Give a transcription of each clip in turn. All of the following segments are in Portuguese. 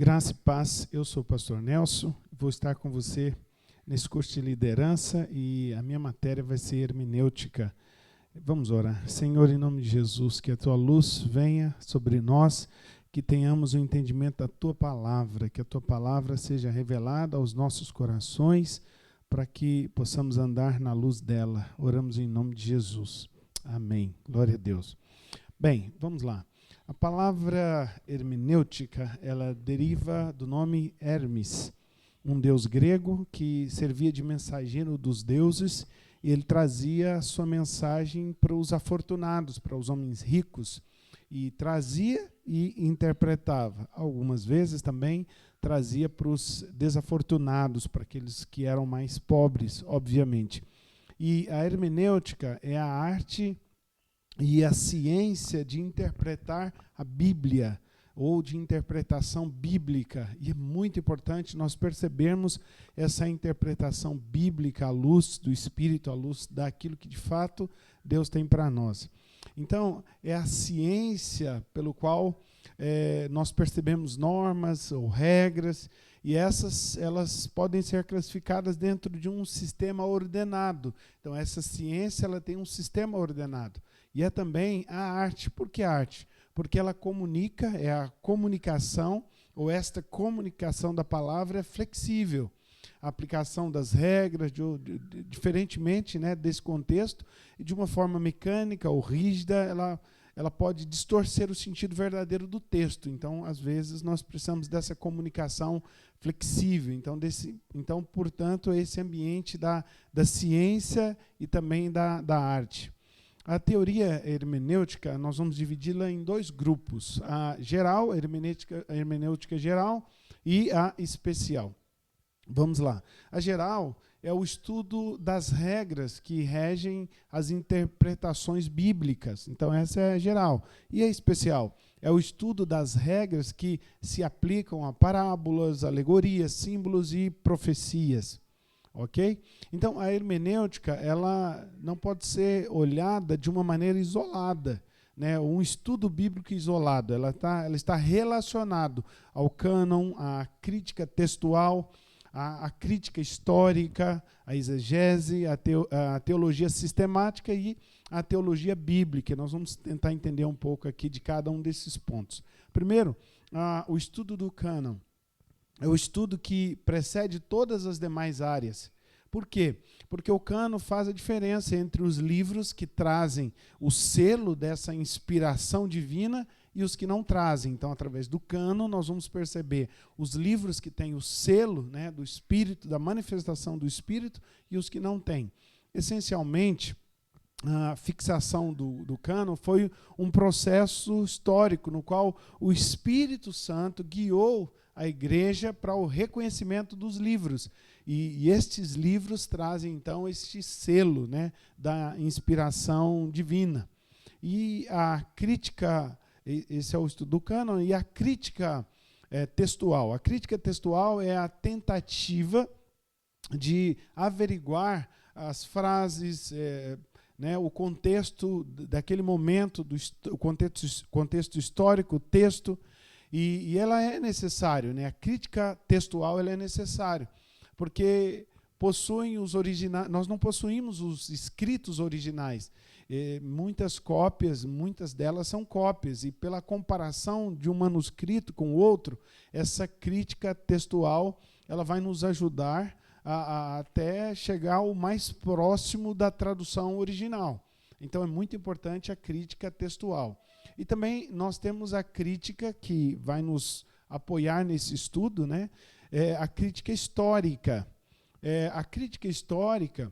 Graça e paz, eu sou o pastor Nelson, vou estar com você nesse curso de liderança e a minha matéria vai ser hermenêutica. Vamos orar. Senhor, em nome de Jesus, que a tua luz venha sobre nós, que tenhamos o entendimento da tua palavra, que a tua palavra seja revelada aos nossos corações, para que possamos andar na luz dela. Oramos em nome de Jesus. Amém. Glória a Deus. Bem, vamos lá. A palavra hermenêutica, ela deriva do nome Hermes, um deus grego que servia de mensageiro dos deuses, e ele trazia a sua mensagem para os afortunados, para os homens ricos, e trazia e interpretava. Algumas vezes também trazia para os desafortunados, para aqueles que eram mais pobres, obviamente. E a hermenêutica é a arte e a ciência de interpretar a Bíblia, ou de interpretação bíblica. E é muito importante nós percebermos essa interpretação bíblica à luz do Espírito, à luz daquilo que de fato Deus tem para nós. Então, é a ciência pelo qual nós percebemos normas ou regras, e elas podem ser classificadas dentro de um sistema ordenado. Então, essa ciência ela tem um sistema ordenado. E é também a arte. Por que arte? Porque ela comunica, é a comunicação, ou esta comunicação da palavra é flexível. A aplicação das regras, diferentemente, né, desse contexto, e de uma forma mecânica ou rígida, ela pode distorcer o sentido verdadeiro do texto. Então, às vezes, nós precisamos dessa comunicação flexível. Então portanto, esse ambiente da ciência e também da arte. A teoria hermenêutica, nós vamos dividi-la em dois grupos, a geral, a hermenêutica geral, e a especial. Vamos lá. A geral é o estudo das regras que regem as interpretações bíblicas. Então, essa é a geral. E a especial é o estudo das regras que se aplicam a parábolas, alegorias, símbolos e profecias. Ok? Então, a hermenêutica ela não pode ser olhada de uma maneira isolada, né? Um estudo bíblico isolado. Ela está relacionado ao cânon, à crítica textual, à crítica histórica, à exegese, à teologia sistemática e à teologia bíblica. Nós vamos tentar entender um pouco aqui de cada um desses pontos. Primeiro, o estudo do cânon. É o estudo que precede todas as demais áreas. Por quê? Porque o cânon faz a diferença entre os livros que trazem o selo dessa inspiração divina e os que não trazem. Então, através do cânon, nós vamos perceber os livros que têm o selo, né, do Espírito, da manifestação do Espírito, e os que não têm. Essencialmente, a fixação do cânon foi um processo histórico no qual o Espírito Santo guiou a igreja para o reconhecimento dos livros. E estes livros trazem, então, este selo, né, da inspiração divina. E a crítica, esse é o estudo do cânon, e a crítica textual. A crítica textual é a tentativa de averiguar as frases, né, o contexto daquele momento, o contexto histórico, o texto, e ela é necessária, né? A crítica textual ela é necessária, porque possuem os originais, nós não possuímos os escritos originais. Muitas cópias, muitas delas são cópias, e pela comparação de um manuscrito com o outro, essa crítica textual ela vai nos ajudar a até chegar ao mais próximo da tradução original. Então é muito importante a crítica textual. E também nós temos a crítica que vai nos apoiar nesse estudo, né? A crítica histórica. A crítica histórica,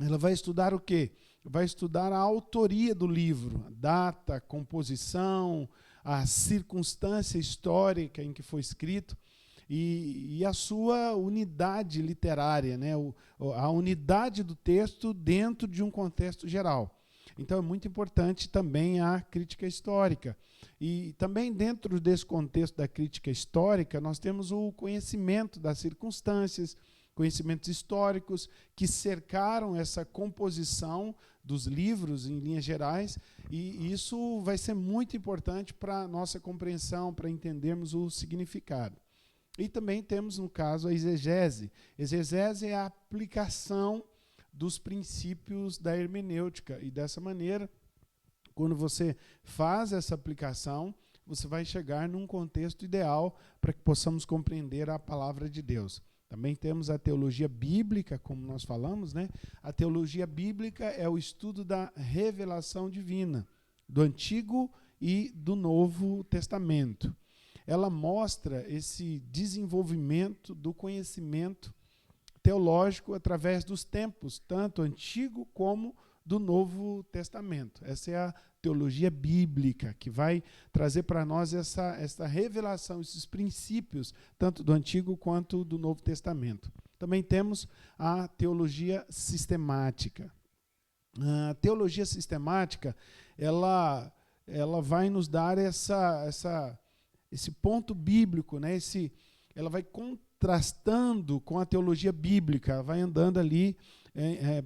ela vai estudar o quê? Vai estudar a autoria do livro, a data, a composição, a circunstância histórica em que foi escrito e a sua unidade literária, né? A unidade do texto dentro de um contexto geral. Então, é muito importante também a crítica histórica. E também dentro desse contexto da crítica histórica, nós temos o conhecimento das circunstâncias, conhecimentos históricos que cercaram essa composição dos livros, em linhas gerais, e isso vai ser muito importante para a nossa compreensão, para entendermos o significado. E também temos, no caso, a exegese. Exegese é a aplicação dos princípios da hermenêutica. E dessa maneira, quando você faz essa aplicação, você vai chegar num contexto ideal para que possamos compreender a palavra de Deus. Também temos a teologia bíblica, como nós falamos, né? A teologia bíblica é o estudo da revelação divina, do Antigo e do Novo Testamento. Ela mostra esse desenvolvimento do conhecimento teológico através dos tempos, tanto antigo como do Novo Testamento. Essa é a teologia bíblica, que vai trazer para nós essa revelação, esses princípios, tanto do Antigo quanto do Novo Testamento. Também temos a teologia sistemática. A teologia sistemática, ela vai nos dar esse ponto bíblico, né? Ela vai contrastando com a teologia bíblica, vai andando ali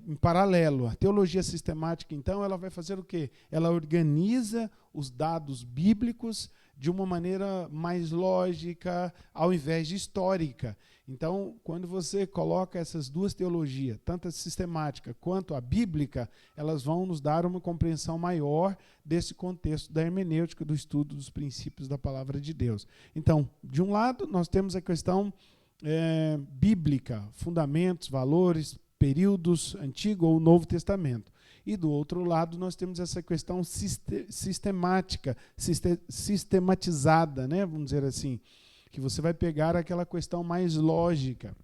em paralelo. A teologia sistemática, então, ela vai fazer o quê? Ela organiza os dados bíblicos de uma maneira mais lógica, ao invés de histórica. Então, quando você coloca essas duas teologias, tanto a sistemática quanto a bíblica, elas vão nos dar uma compreensão maior desse contexto da hermenêutica, do estudo dos princípios da palavra de Deus. Então, de um lado, nós temos a questão bíblica, fundamentos, valores, períodos, Antigo ou Novo Testamento. E do outro lado, nós temos essa questão sistemática, sistematizada, né? Vamos dizer assim, que você vai pegar aquela questão mais lógica,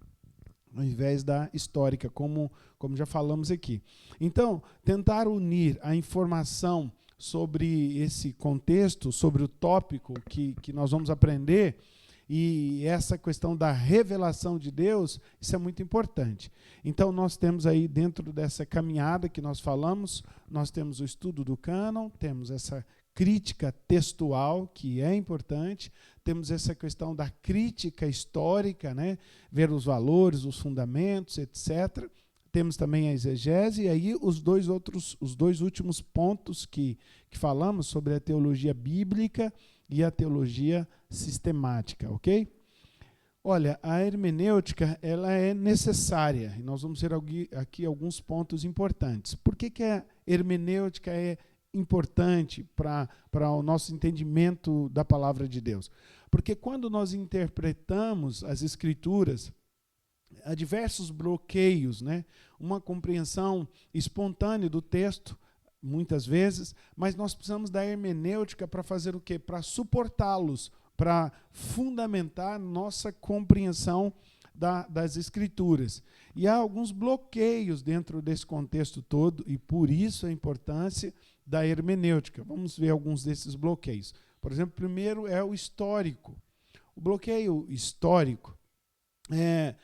ao invés da histórica, como já falamos aqui. Então, tentar unir a informação sobre esse contexto, sobre o tópico que nós vamos aprender, e essa questão da revelação de Deus, isso é muito importante. Então, nós temos aí, dentro dessa caminhada que nós falamos, nós temos o estudo do cânon, temos essa crítica textual, que é importante, temos essa questão da crítica histórica, né? Ver os valores, os fundamentos, etc. Temos também a exegese, e aí os dois últimos pontos que falamos sobre a teologia bíblica e a teologia sistemática, ok? Olha, a hermenêutica, ela é necessária, e nós vamos ver aqui alguns pontos importantes. Por que a hermenêutica é importante para o nosso entendimento da palavra de Deus? Porque quando nós interpretamos as Escrituras, há diversos bloqueios, né? Uma compreensão espontânea do texto, muitas vezes, mas nós precisamos da hermenêutica para fazer o quê? Para suportá-los, para fundamentar nossa compreensão das Escrituras. E há alguns bloqueios dentro desse contexto todo, e por isso a importância da hermenêutica. Vamos ver alguns desses bloqueios. Por exemplo, primeiro é o histórico. O bloqueio histórico é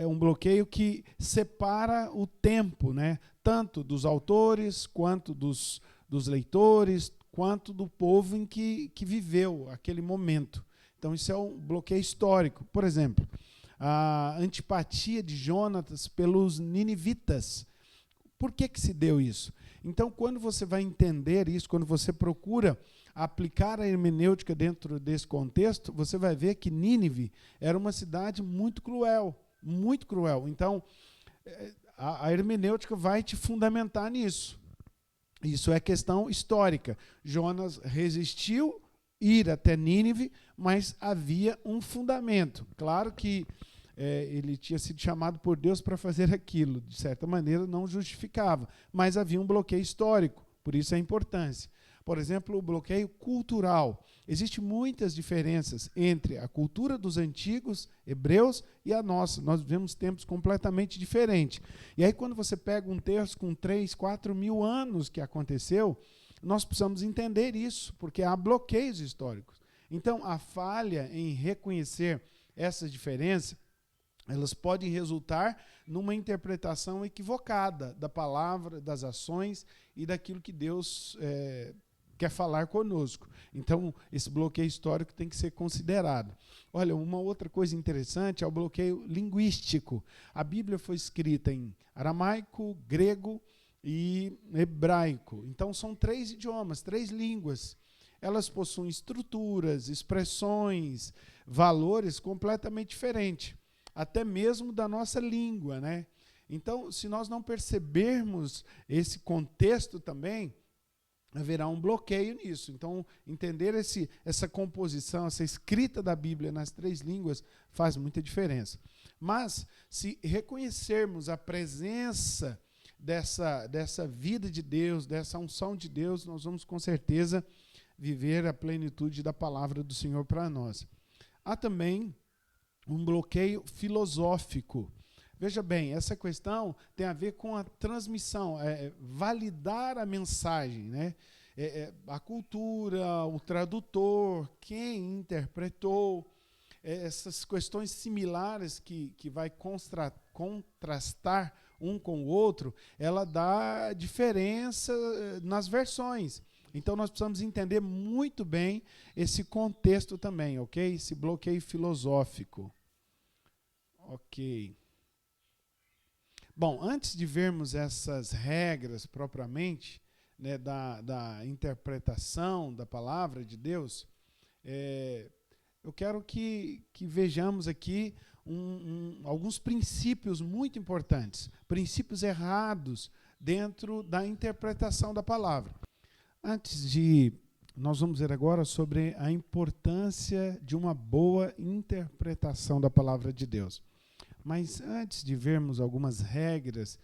um bloqueio que separa o tempo, né? Tanto dos autores, quanto dos leitores, quanto do povo em que viveu aquele momento. Então, isso é um bloqueio histórico. Por exemplo, a antipatia de Jonatas pelos ninivitas. Por que se deu isso? Então, quando você vai entender isso, quando você procura aplicar a hermenêutica dentro desse contexto, você vai ver que Nínive era uma cidade muito cruel, muito cruel. Então, a hermenêutica vai te fundamentar nisso. Isso é questão histórica. Jonas resistiu ir até Nínive, mas havia um fundamento. Claro que ele tinha sido chamado por Deus para fazer aquilo. De certa maneira, não justificava, mas havia um bloqueio histórico, por isso a importância. Por exemplo, o bloqueio cultural. Existem muitas diferenças entre a cultura dos antigos hebreus e a nossa. Nós vivemos tempos completamente diferentes. E aí, quando você pega um texto com 3, 4 mil anos que aconteceu, nós precisamos entender isso, porque há bloqueios históricos. Então, a falha em reconhecer essas diferenças, elas podem resultar numa interpretação equivocada da palavra, das ações e daquilo que Deus quer falar conosco. Então, esse bloqueio histórico tem que ser considerado. Olha, uma outra coisa interessante é o bloqueio linguístico. A Bíblia foi escrita em aramaico, grego e hebraico. Então, são 3 idiomas, 3 línguas. elas possuem estruturas, expressões, valores completamente diferentes, até mesmo da nossa língua, né? Então, se nós não percebermos esse contexto também, haverá um bloqueio nisso. Então, entender essa composição, essa escrita da Bíblia nas 3 línguas faz muita diferença. Mas, se reconhecermos a presença dessa vida de Deus, dessa unção de Deus, nós vamos com certeza viver a plenitude da palavra do Senhor para nós. Há também um bloqueio filosófico. Veja bem, essa questão tem a ver com a transmissão, validar a mensagem, né? A cultura, o tradutor, quem interpretou, essas questões similares que vai contrastar um com o outro, ela dá diferença nas versões. Então, nós precisamos entender muito bem esse contexto também, ok? Esse bloqueio filosófico. Ok. Bom, antes de vermos essas regras propriamente, né, da interpretação da palavra de Deus, eu quero que vejamos aqui alguns princípios muito importantes, princípios errados dentro da interpretação da palavra. Nós vamos ver agora sobre a importância de uma boa interpretação da palavra de Deus. Mas antes de vermos algumas regras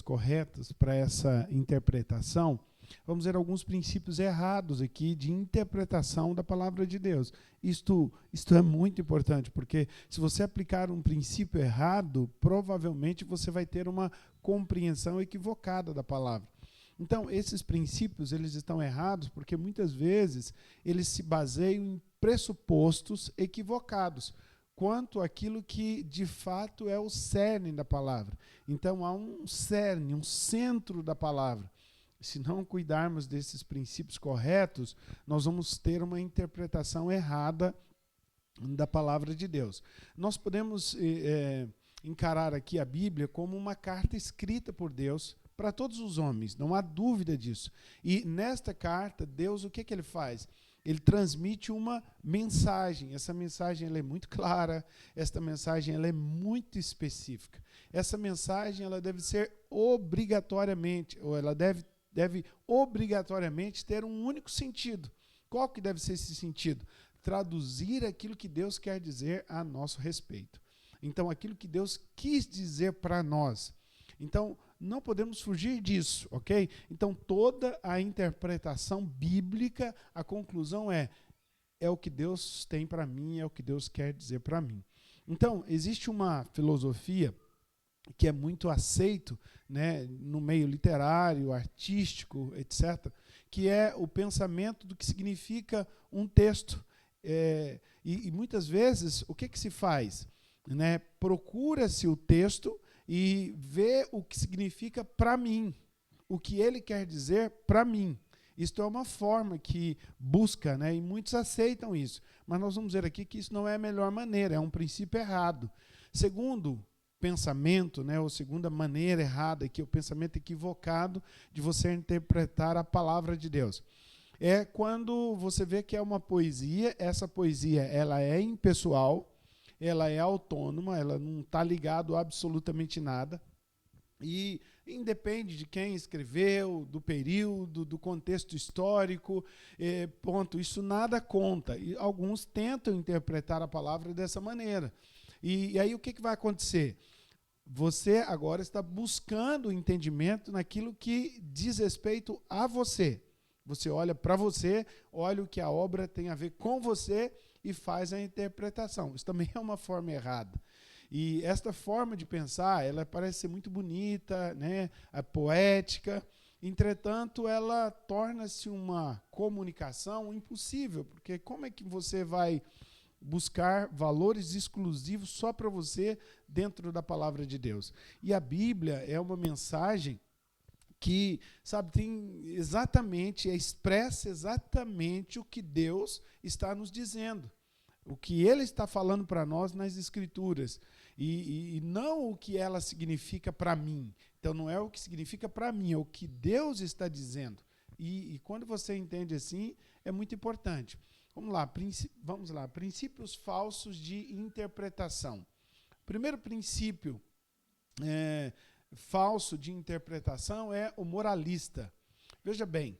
corretas para essa interpretação, vamos ver alguns princípios errados aqui de interpretação da palavra de Deus. Isto é muito importante, porque se você aplicar um princípio errado, provavelmente você vai ter uma compreensão equivocada da palavra. Então, esses princípios, eles estão errados porque muitas vezes eles se baseiam em pressupostos equivocados quanto àquilo que de fato é o cerne da palavra. Então, há um cerne, um centro da palavra. Se não cuidarmos desses princípios corretos, nós vamos ter uma interpretação errada da palavra de Deus. Nós podemos encarar aqui a Bíblia como uma carta escrita por Deus para todos os homens, não há dúvida disso. E nesta carta, Deus, o que ele faz? Ele transmite uma mensagem. Essa mensagem ela é muito clara, esta mensagem ela é muito específica. Essa mensagem ela deve ser obrigatoriamente, ou ela deve obrigatoriamente ter um único sentido. Qual que deve ser esse sentido? Traduzir aquilo que Deus quer dizer a nosso respeito. Então, aquilo que Deus quis dizer para nós. Então, não podemos fugir disso, ok? Então, toda a interpretação bíblica, a conclusão é o que Deus tem para mim, é o que Deus quer dizer para mim. Então, existe uma filosofia que é muito aceito, né, no meio literário, artístico, etc., que é o pensamento do que significa um texto. E muitas vezes, o que se faz? Né? Procura-se o texto e vê o que significa para mim, o que ele quer dizer para mim. Isto é uma forma que busca, né, e muitos aceitam isso. Mas nós vamos ver aqui que isso não é a melhor maneira, é um princípio errado. Segundo pensamento, né, ou segunda maneira errada, que é o pensamento equivocado de você interpretar a palavra de Deus. É quando você vê que é uma poesia, essa poesia ela é impessoal, ela é autônoma, ela não está ligada a absolutamente nada, e independe de quem escreveu, do período, do contexto histórico, ponto, isso nada conta. E alguns tentam interpretar a palavra dessa maneira. E aí o que vai acontecer? Você agora está buscando entendimento naquilo que diz respeito a você. Você olha para você, olha o que a obra tem a ver com você e faz a interpretação. Isso também é uma forma errada. E esta forma de pensar, ela parece ser muito bonita, né, poética, entretanto, ela torna-se uma comunicação impossível, porque como é que você vai buscar valores exclusivos só para você dentro da palavra de Deus? E a Bíblia é uma mensagem que, sabe, expressa exatamente o que Deus está nos dizendo, o que Ele está falando para nós nas Escrituras, e não o que ela significa para mim. Então, não é o que significa para mim, é o que Deus está dizendo. E quando você entende assim, é muito importante. Vamos lá, princípios falsos de interpretação. O primeiro princípio falso de interpretação é o moralista. Veja bem,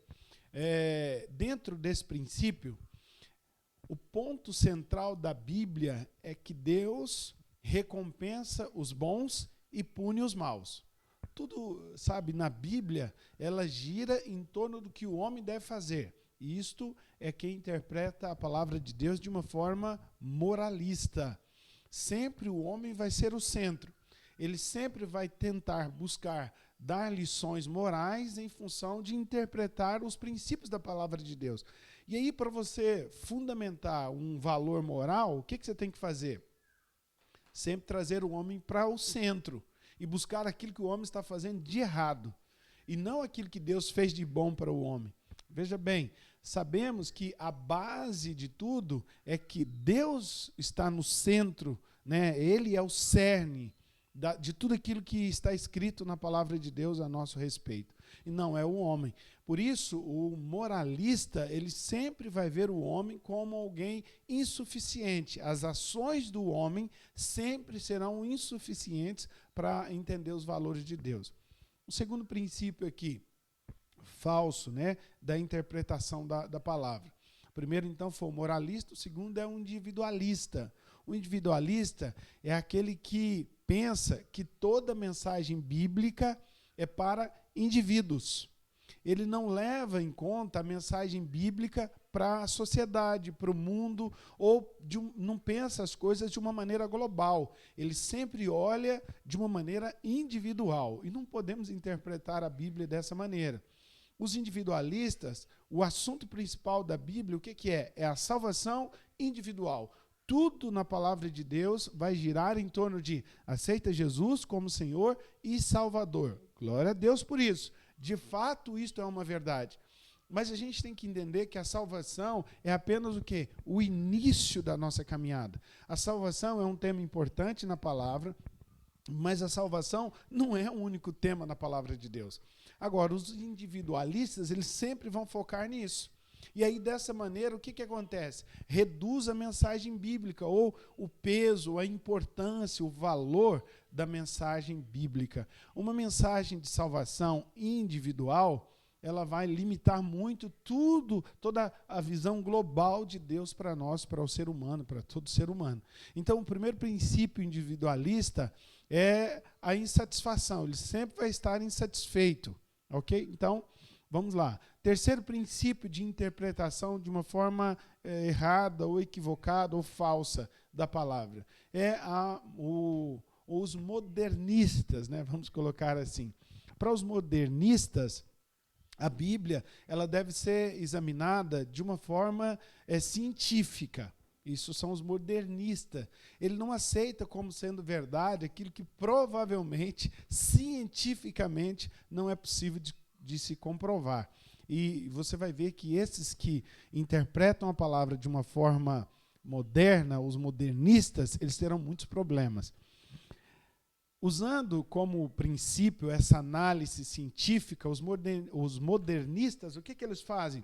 dentro desse princípio, o ponto central da Bíblia é que Deus recompensa os bons e pune os maus. Tudo, sabe, na Bíblia, ela gira em torno do que o homem deve fazer. E isto é quem interpreta a palavra de Deus de uma forma moralista. Sempre o homem vai ser o centro. Ele sempre vai tentar buscar dar lições morais em função de interpretar os princípios da palavra de Deus. E aí, para você fundamentar um valor moral, o que você tem que fazer? Sempre trazer o homem para o centro e buscar aquilo que o homem está fazendo de errado, e não aquilo que Deus fez de bom para o homem. Veja bem, sabemos que a base de tudo é que Deus está no centro, né? Ele é o cerne de tudo aquilo que está escrito na palavra de Deus a nosso respeito, e não é o homem. Por isso, o moralista, ele sempre vai ver o homem como alguém insuficiente. As ações do homem sempre serão insuficientes para entender os valores de Deus. O segundo princípio aqui, falso, né, da interpretação da palavra. O primeiro, então, foi o moralista, o segundo é o individualista. O individualista é aquele que pensa que toda mensagem bíblica é para indivíduos. Ele não leva em conta a mensagem bíblica para a sociedade, para o mundo, ou não pensa as coisas de uma maneira global. Ele sempre olha de uma maneira individual. E não podemos interpretar a Bíblia dessa maneira. Os individualistas, o assunto principal da Bíblia, o que é? É a salvação individual. Tudo na palavra de Deus vai girar em torno de aceita Jesus como Senhor e Salvador. Glória a Deus por isso. De fato, isto é uma verdade. Mas a gente tem que entender que a salvação é apenas o quê? O início da nossa caminhada. A salvação é um tema importante na palavra, mas a salvação não é o único tema na palavra de Deus. Agora, os individualistas, eles sempre vão focar nisso. E aí, dessa maneira, o que acontece? Reduz a mensagem bíblica, ou o peso, a importância, o valor da mensagem bíblica. Uma mensagem de salvação individual, ela vai limitar muito toda a visão global de Deus para nós, para o ser humano, para todo ser humano. Então, o primeiro princípio individualista é a insatisfação. Ele sempre vai estar insatisfeito, ok? Então, vamos lá. Terceiro princípio de interpretação de uma forma errada, ou equivocada, ou falsa da palavra. É os modernistas, né? Vamos colocar assim. Para os modernistas, a Bíblia ela deve ser examinada de uma forma científica. Isso são os modernistas. Ele não aceita como sendo verdade aquilo que provavelmente, cientificamente, não é possível de se comprovar. E você vai ver que esses que interpretam a palavra de uma forma moderna, os modernistas, eles terão muitos problemas. Usando como princípio essa análise científica, os modernistas, o que eles fazem?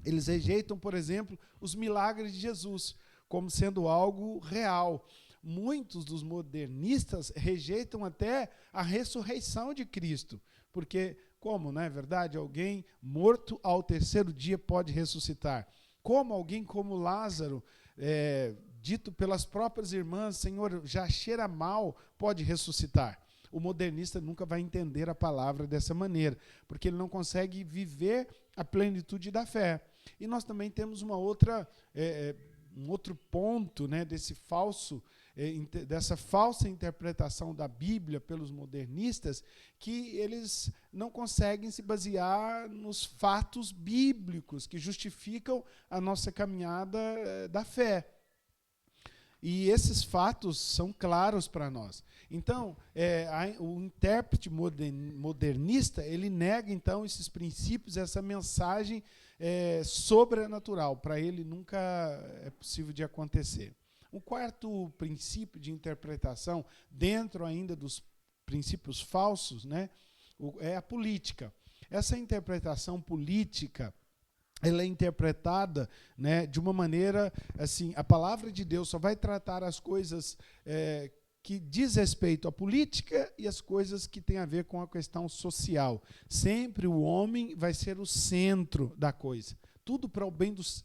Eles rejeitam, por exemplo, os milagres de Jesus como sendo algo real. Muitos dos modernistas rejeitam até a ressurreição de Cristo, porque como, não é verdade? Alguém morto ao terceiro dia pode ressuscitar. Como alguém como Lázaro, dito pelas próprias irmãs, Senhor, já cheira mal, pode ressuscitar. O modernista nunca vai entender a palavra dessa maneira, porque ele não consegue viver a plenitude da fé. E nós também temos um outro ponto, né, dessa falsa interpretação da Bíblia pelos modernistas, que eles não conseguem se basear nos fatos bíblicos que justificam a nossa caminhada da fé. E esses fatos são claros para nós. Então, o intérprete modernista, ele nega, então, esses princípios, essa mensagem sobrenatural. Para ele, nunca é possível de acontecer. O quarto princípio de interpretação, dentro ainda dos princípios falsos, né, é a política. Essa interpretação política, ela é interpretada, né, de uma maneira assim, a palavra de Deus só vai tratar as coisas que diz respeito à política e as coisas que têm a ver com a questão social. Sempre o homem vai ser o centro da coisa. Tudo para o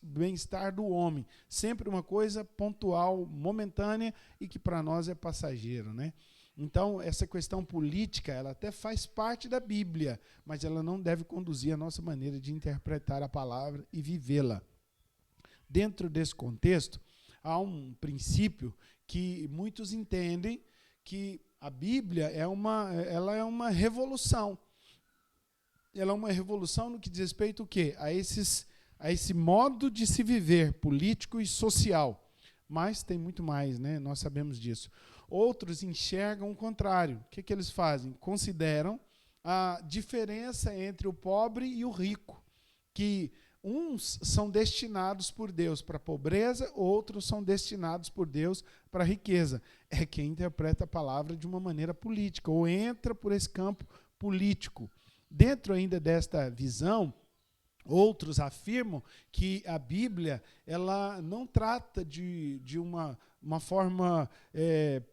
bem-estar do homem. Sempre uma coisa pontual, momentânea e que para nós é passageiro, né? Então, essa questão política, ela até faz parte da Bíblia, mas ela não deve conduzir a nossa maneira de interpretar a palavra e vivê-la. Dentro desse contexto, há um princípio que muitos entendem que a Bíblia ela é uma revolução. Ela é uma revolução no que diz respeito o quê? A esse modo de se viver político e social. Mas tem muito mais, né? Nós sabemos disso. Outros enxergam o contrário. O que eles fazem? Consideram a diferença entre o pobre e o rico, que uns são destinados por Deus para a pobreza, outros são destinados por Deus para a riqueza. É quem interpreta a palavra de uma maneira política, ou entra por esse campo político. Dentro ainda desta visão, outros afirmam que a Bíblia ela não trata de uma forma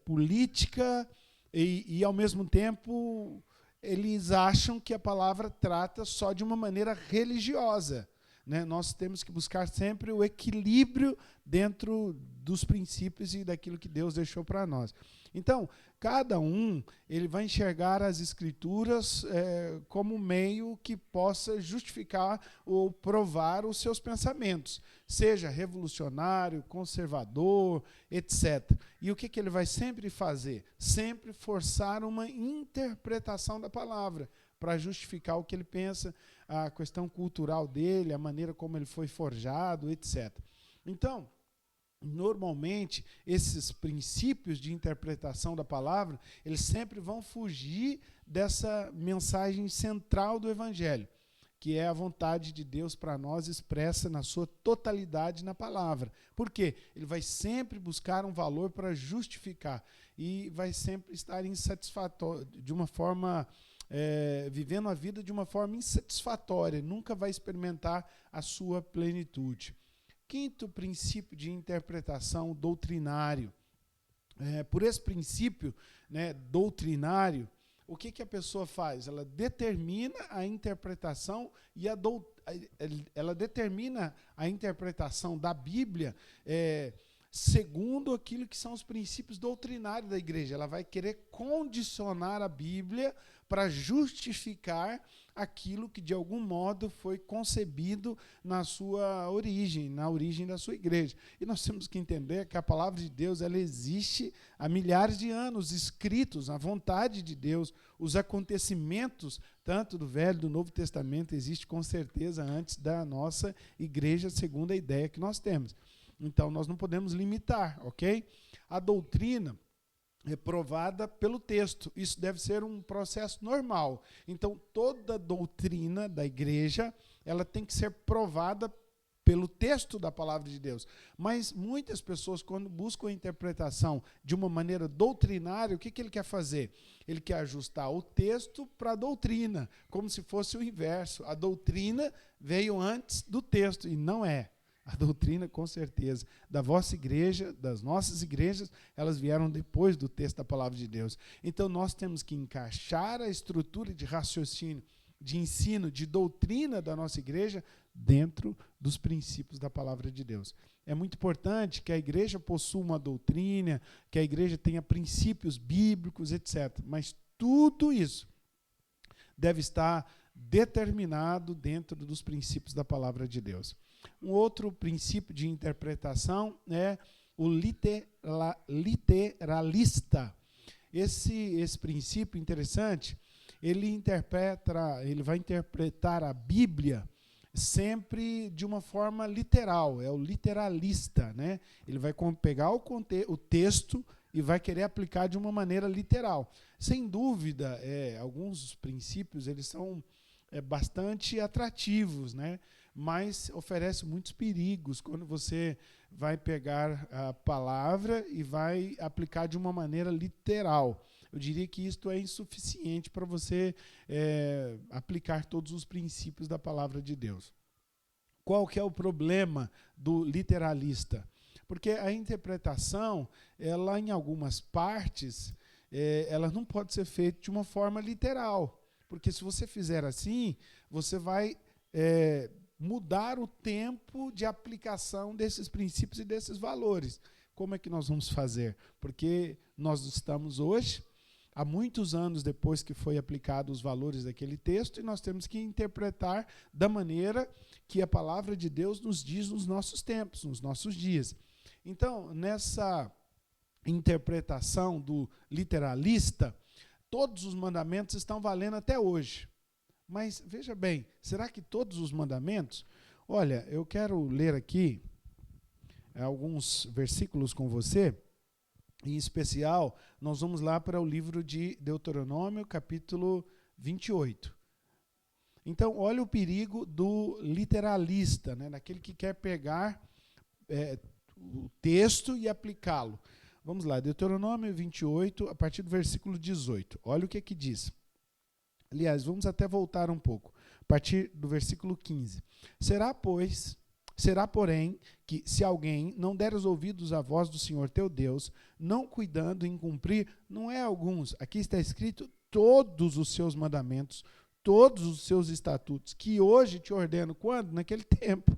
política e, ao mesmo tempo, eles acham que a palavra trata só de uma maneira religiosa. Né? Nós temos que buscar sempre o equilíbrio dentro dos princípios e daquilo que Deus deixou para nós. Então, cada um ele vai enxergar as Escrituras como meio que possa justificar ou provar os seus pensamentos, seja revolucionário, conservador, etc. E o que ele vai sempre fazer? Sempre forçar uma interpretação da palavra, para justificar o que ele pensa, a questão cultural dele, a maneira como ele foi forjado, etc. Então, normalmente, esses princípios de interpretação da palavra, eles sempre vão fugir dessa mensagem central do Evangelho, que é a vontade de Deus para nós expressa na sua totalidade na palavra. Por quê? Ele vai sempre buscar um valor para justificar e vai sempre estar insatisfatório, de uma forma... vivendo a vida de uma forma insatisfatória, nunca vai experimentar a sua plenitude. Quinto princípio de interpretação doutrinário. Por esse princípio, né, doutrinário, o que a pessoa faz? Ela determina a interpretação e ela determina a interpretação da Bíblia segundo aquilo que são os princípios doutrinários da igreja. Ela vai querer condicionar a Bíblia para justificar aquilo que, de algum modo, foi concebido na sua origem, na origem da sua igreja. E nós temos que entender que a palavra de Deus ela existe há milhares de anos, escritos, a vontade de Deus, os acontecimentos, tanto do Velho e do Novo Testamento, existe com certeza antes da nossa igreja, segundo a ideia que nós temos. Então, nós não podemos limitar, ok? A doutrina é provada pelo texto. Isso deve ser um processo normal. Então, toda doutrina da igreja, ela tem que ser provada pelo texto da palavra de Deus. Mas muitas pessoas, quando buscam a interpretação de uma maneira doutrinária, o que ele quer fazer? Ele quer ajustar o texto para a doutrina, como se fosse o inverso. A doutrina veio antes do texto, e não é. A doutrina, com certeza, da vossa igreja, das nossas igrejas, elas vieram depois do texto da palavra de Deus. Então, nós temos que encaixar a estrutura de raciocínio, de ensino, de doutrina da nossa igreja dentro dos princípios da palavra de Deus. É muito importante que a igreja possua uma doutrina, que a igreja tenha princípios bíblicos, etc. Mas tudo isso deve estar determinado dentro dos princípios da palavra de Deus. Um outro princípio de interpretação é o literalista. Esse princípio interessante, ele vai interpretar a Bíblia sempre de uma forma literal, é o literalista, né? Ele vai pegar o texto e vai querer aplicar de uma maneira literal. Sem dúvida, alguns princípios eles são bastante atrativos, né? Mas oferece muitos perigos quando você vai pegar a palavra e vai aplicar de uma maneira literal. Eu diria que isto é insuficiente para você aplicar todos os princípios da palavra de Deus. Qual que é o problema do literalista? Porque a interpretação, ela em algumas partes, ela não pode ser feita de uma forma literal. Porque se você fizer assim, você vai mudar o tempo de aplicação desses princípios e desses valores. Como é que nós vamos fazer? Porque nós estamos hoje, há muitos anos depois que foi aplicado os valores daquele texto, e nós temos que interpretar da maneira que a palavra de Deus nos diz nos nossos tempos, nos nossos dias. Então, nessa interpretação do literalista, todos os mandamentos estão valendo até hoje. Mas, veja bem, será que todos os mandamentos? Olha, eu quero ler aqui alguns versículos com você. Em especial, nós vamos lá para o livro de Deuteronômio, capítulo 28. Então, olha o perigo do literalista, né, daquele que quer pegar o texto e aplicá-lo. Vamos lá, Deuteronômio 28, a partir do versículo 18. Olha o que diz. Aliás, vamos até voltar um pouco. A partir do versículo 15. Será, porém, que se alguém não der os ouvidos à voz do Senhor teu Deus, não cuidando em cumprir, não é alguns, aqui está escrito todos os seus mandamentos, todos os seus estatutos, que hoje te ordeno, quando? Naquele tempo.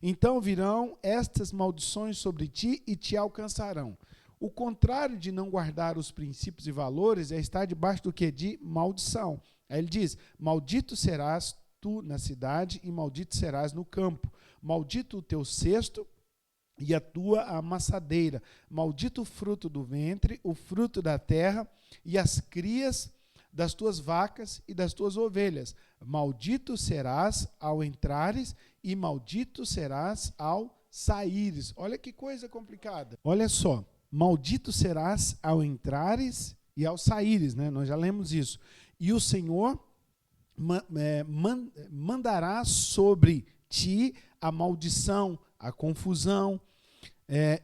Então virão estas maldições sobre ti e te alcançarão. O contrário de não guardar os princípios e valores é estar debaixo do que? De maldição. Aí ele diz, maldito serás tu na cidade e maldito serás no campo. Maldito o teu cesto e a tua amassadeira. Maldito o fruto do ventre, o fruto da terra e as crias das tuas vacas e das tuas ovelhas. Maldito serás ao entrares e maldito serás ao saíres. Olha que coisa complicada. Olha só, maldito serás ao entrares e ao saíres, né? Nós já lemos isso. E o Senhor mandará sobre ti a maldição, a confusão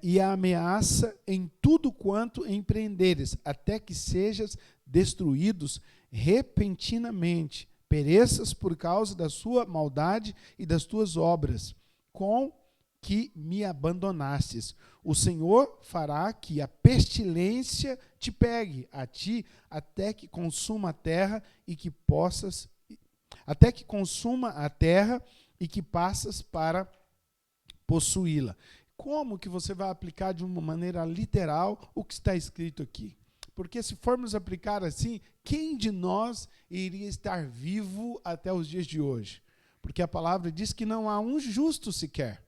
e a ameaça em tudo quanto empreenderes, até que sejas destruídos repentinamente, pereças por causa da sua maldade e das tuas obras, com que me abandonastes. O Senhor fará que a pestilência te pegue a ti, até que consuma a terra e que possas, até que consuma a terra e que passas para possuí-la. Como que você vai aplicar de uma maneira literal o que está escrito aqui? Porque se formos aplicar assim, quem de nós iria estar vivo até os dias de hoje? Porque a palavra diz que não há um justo sequer.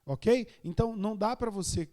Ok? Então, não dá para você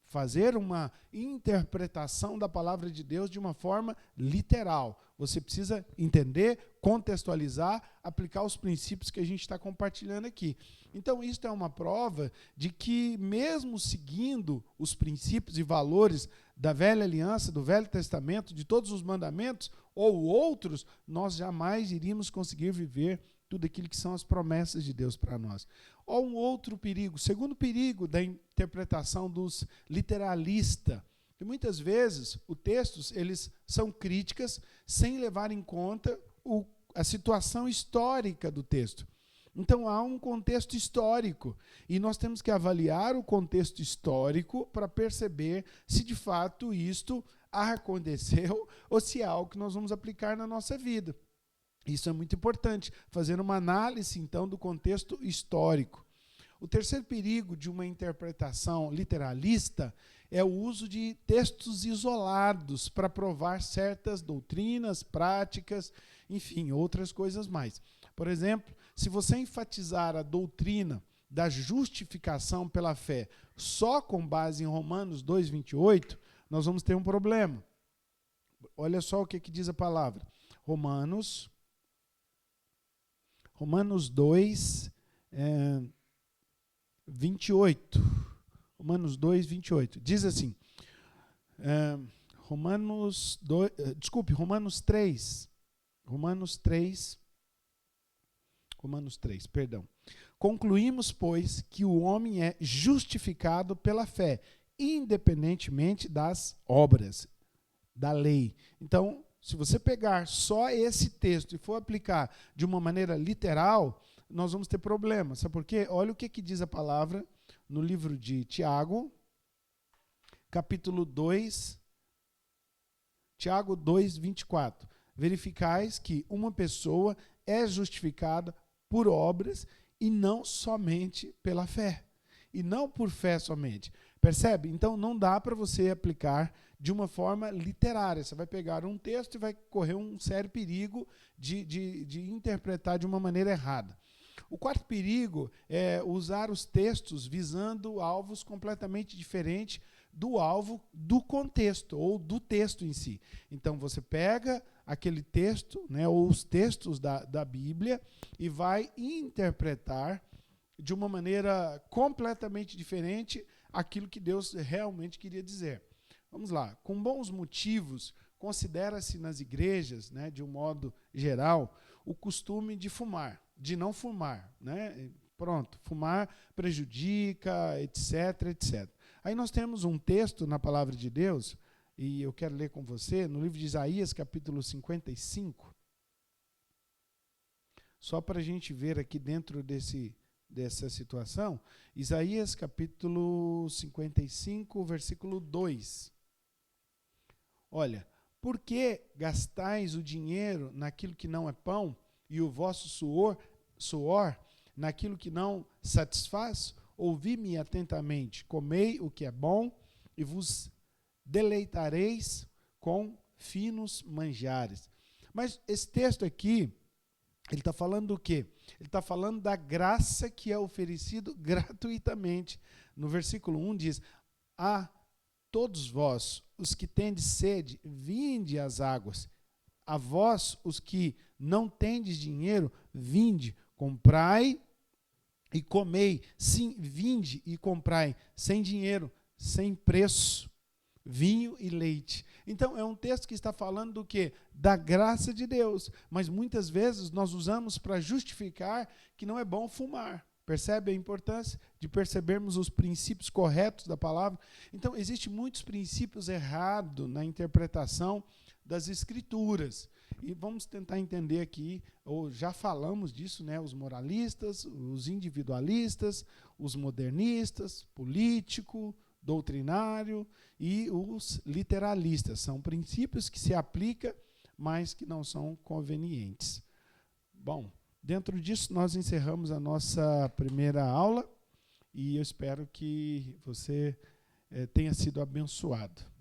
fazer uma interpretação da palavra de Deus de uma forma literal. Você precisa entender, contextualizar, aplicar os princípios que a gente está compartilhando aqui. Então, isso é uma prova de que, mesmo seguindo os princípios e valores da velha aliança, do Velho Testamento, de todos os mandamentos ou outros, nós jamais iríamos conseguir viver tudo aquilo que são as promessas de Deus para nós. Ou um outro perigo, segundo perigo da interpretação dos literalistas, que muitas vezes os textos eles são críticas sem levar em conta a situação histórica do texto. Então há um contexto histórico e nós temos que avaliar o contexto histórico para perceber se de fato isto aconteceu ou se é algo que nós vamos aplicar na nossa vida. Isso é muito importante, fazer uma análise, então, do contexto histórico. O terceiro perigo de uma interpretação literalista é o uso de textos isolados para provar certas doutrinas, práticas, enfim, outras coisas mais. Por exemplo, se você enfatizar a doutrina da justificação pela fé só com base em Romanos 2:28, nós vamos ter um problema. Olha só o que diz a palavra. Romanos 2, 28. Romanos 2, 28. Diz assim, Romanos 3, perdão. Concluímos, pois, que o homem é justificado pela fé, independentemente das obras da lei. Então, se você pegar só esse texto e for aplicar de uma maneira literal, nós vamos ter problemas. Sabe por quê? Olha o que diz a palavra no livro de Tiago, capítulo 2, Tiago 2, 24. Verificais que uma pessoa é justificada por obras e não somente pela fé. E não por fé somente. Percebe? Então não dá para você aplicar de uma forma literária. Você vai pegar um texto e vai correr um sério perigo de interpretar de uma maneira errada. O quarto perigo é usar os textos visando alvos completamente diferentes do alvo do contexto ou do texto em si. Então você pega aquele texto, né, ou os textos da Bíblia e vai interpretar de uma maneira completamente diferente aquilo que Deus realmente queria dizer. Vamos lá. Com bons motivos, considera-se nas igrejas, né, de um modo geral, o costume de fumar, de não fumar, né? Pronto, fumar prejudica, etc, etc. Aí nós temos um texto na palavra de Deus, e eu quero ler com você, no livro de Isaías, capítulo 55, só para a gente ver aqui dentro dessa situação, Isaías, capítulo 55, versículo 2. Olha, por que gastais o dinheiro naquilo que não é pão, e o vosso suor naquilo que não satisfaz? Ouvi-me atentamente, comei o que é bom, e vos deleitareis com finos manjares. Mas esse texto aqui, ele está falando do quê? Ele está falando da graça que é oferecido gratuitamente. No versículo 1 diz, a todos vós, os que tendes sede, vinde às águas. A vós, os que não tendes dinheiro, vinde, comprai e comei. Sim, vinde e comprai, sem dinheiro, sem preço, vinho e leite. Então, é um texto que está falando do quê? Da graça de Deus. Mas muitas vezes nós usamos para justificar que não é bom fumar. Percebe a importância de percebermos os princípios corretos da palavra? Então, existem muitos princípios errados na interpretação das Escrituras. E vamos tentar entender aqui, ou já falamos disso, né? Os moralistas, os individualistas, os modernistas, político, doutrinário e os literalistas. São princípios que se aplicam, mas que não são convenientes. Bom, dentro disso nós encerramos a nossa primeira aula e eu espero que você tenha sido abençoado.